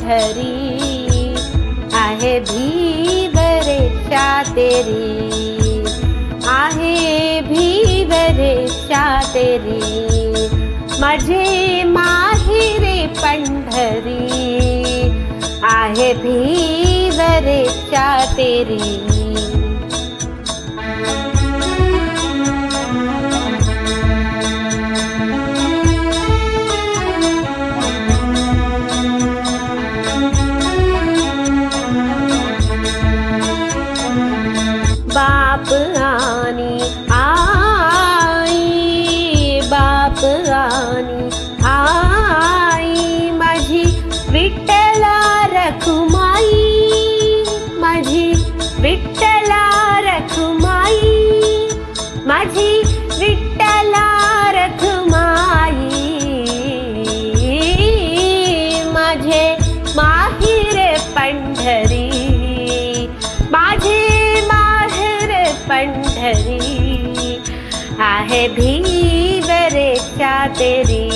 पंढरी आहे भीवरेच्या तेरी, आहे भीवरेच्या तेरी, माझे माहेरे पंढरी आहे भीवरेच्या तेरी. बाप आणि आई, बाप आणि आई, माझी विठ्ठला रखुमाई, माझी विठ्ठला रखुमाई, माझी विठ्ठला रखुमाई, माझे माहेर पंढरी, माझे पंढरी आहे भीवरेच्या तेरी.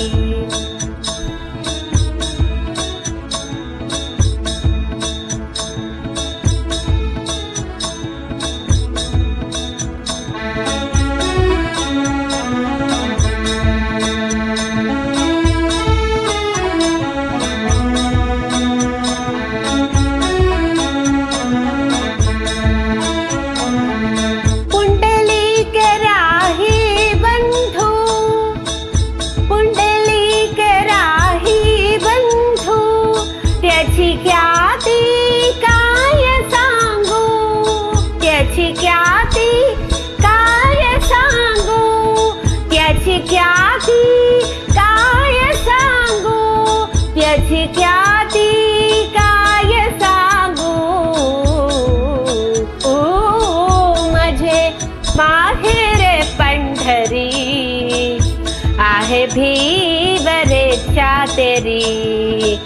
त्याची ख्याती काय सांगू, त्याची ख्याती काय सांगू, त्याची ख्याती काय सांगू, त्याची ख्याती काय सांगू. माझे माहेर पंढरी आहे भीवरेच्या तेरी,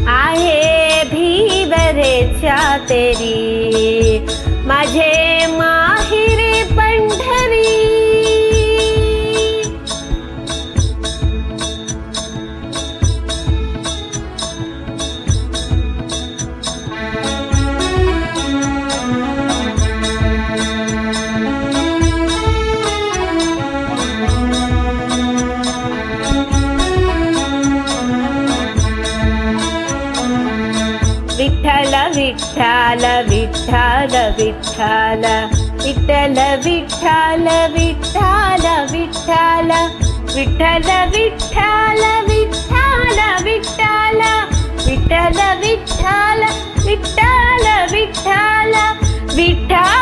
आहे भीवरेच्या तेरी, माझे माहेर पंढरी. विठ्ठल विठ्ठल विठ्ठल विठ्ठल विठ्ठल विठ्ठल विठ्ठल विठ्ठल विठ्ठल विठ्ठल विठ्ठल विठ्ठल विठ्ठल विठ्ठल विठ्ठल विठ्ठल विठ्ठल